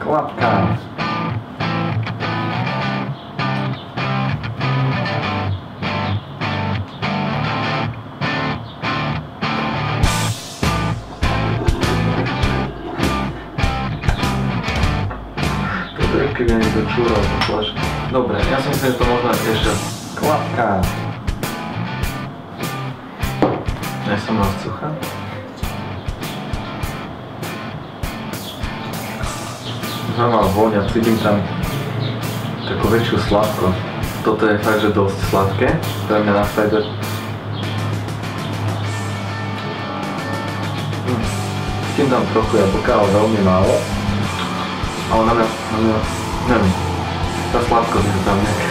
Klapka. Keď mi to čúral, to flaška. Dobre, ja si myslím, že to možno ešte klapka. Ja som nás suchá. Zaujímavá vôňa, cítim tam takú väčšiu sladkosť. Toto je fakt, že dosť sladké. Pre mňa na cider. Cítim tam trochu jablka, ale veľmi málo. Ale na mňa, neviem, tá sladkosť mi tam nejak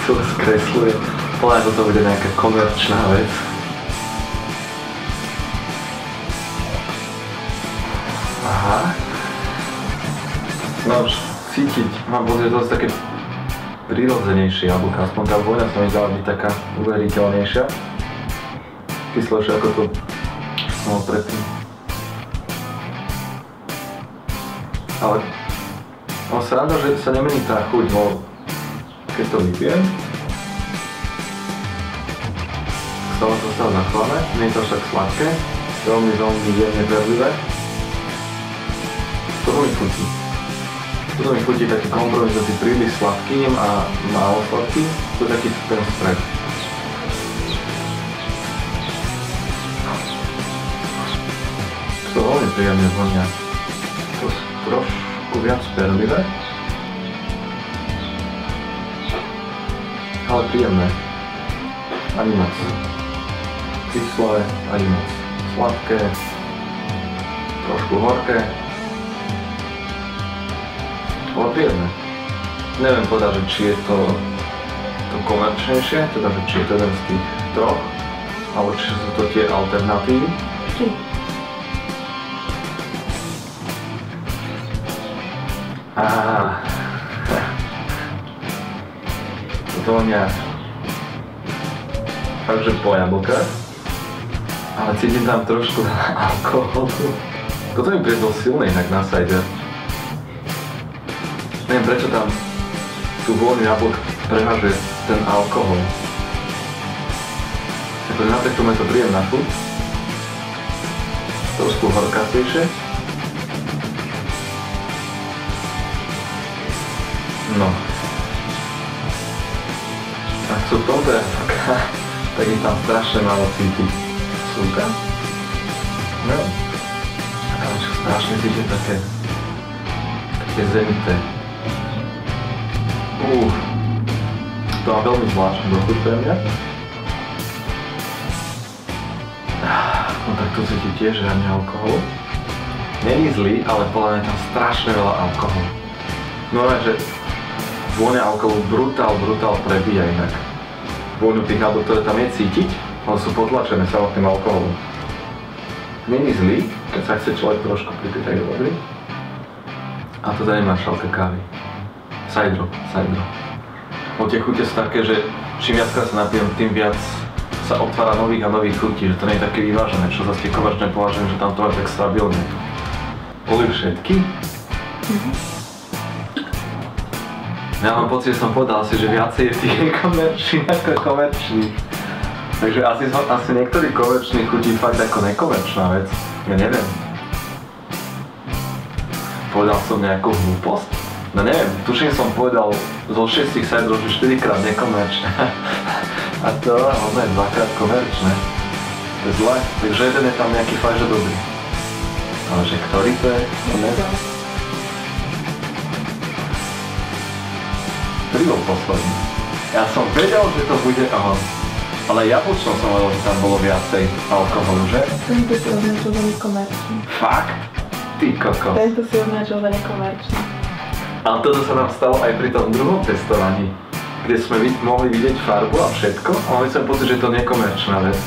celé skresluje. Podľa mňa toto bude nejaká komerčná vec. Aha. No už cítiť, mám pocit, že to je také prirodzenejšie jablka, aspoň tá vôňa sa mi zdala byť taká uveriteľnejšia. Kyslejšia ako to som mal predtým. Ale mám sa rada, že sa nemení tá chuť, no keď to vypijem, stále to stále nachláme, nie je to až tak sladké, veľmi jemne verlivé. Toto mi chutí. Toto mi chutí taký kompromis medzi príliš sladkým a málo sladkým, to je taký ten stred. To veľmi príjemne vonia. To trošku viac perlivé, ale príjemné. Ani moc kyslé, ani moc sladké, trošku horké, ale príjemné. Neviem povedať, že či je to komerčnejšie, teda že či je to jeden z tých troch, alebo či sú to tie alternatívy. Toto vonia fakt, že po jablkách, ale cítim tam trošku alkoholu. Toto mi príde dosť silné inak na cider. Neviem prečo tam tú vôňu jablk prevažuje ten alkohol. Akože napriek tomu je to príjemná chuť. Trošku horkatejšie. No. A sú v tomto jablka, tak ich tam strašne málo cítiť. Súka. No. A čo strašne cítim také zenité. To má veľmi zvláštnu dochuť pre mňa. No tak tu cítim tiež žiadny alkohol. Není zlý, ale podľa mňa tam strašne veľa alkoholu. No že vôňa alkoholu brutál prebíja inak. Vôňu tých jablok, ktoré tam je cítiť, ale sú potlačené samotným alkoholom. Není zlý, keď sa chce človek trošku pripiť, tak je dobrý. A to tady má šálka kávy. Cider. Bo tie chute sú také, že čím viackrát sa napijem, tým viac sa otvára nových a nových chutí, že to nie je také vyvážené, čo zase tie komerčné považujem, že tam to je tak stabilné. Boli všetky? Ja mám pocit, že som povedal asi, že viacej je tých nekomerčných ako komerčných. Takže asi niektorý komerčný chutí fakt ako nekomerčná vec. Ja neviem. Povedal som nejakú hlúposť? No neviem, tuším som povedal zo 6 ciderov, že 4-krát nekomerčné. A to ono je 2-krát komerčné. To je zle, takže jeden je tam nejaký fakt, že dobrý. Ale že ktorý to je? No neviem. Bol posledný. Ja som vedel, že to bude ale jablčnou som vedel, že tam bolo viacej alkoholu, že? Tento si označil za nekomerčný. Fakt? Ty koko. Tento si označil za nekomerčný. Ale toto sa nám stalo aj pri tom druhom testovaní, kde sme mohli vidieť farbu a všetko, ale my som pocit, že je to nekomerčná vec.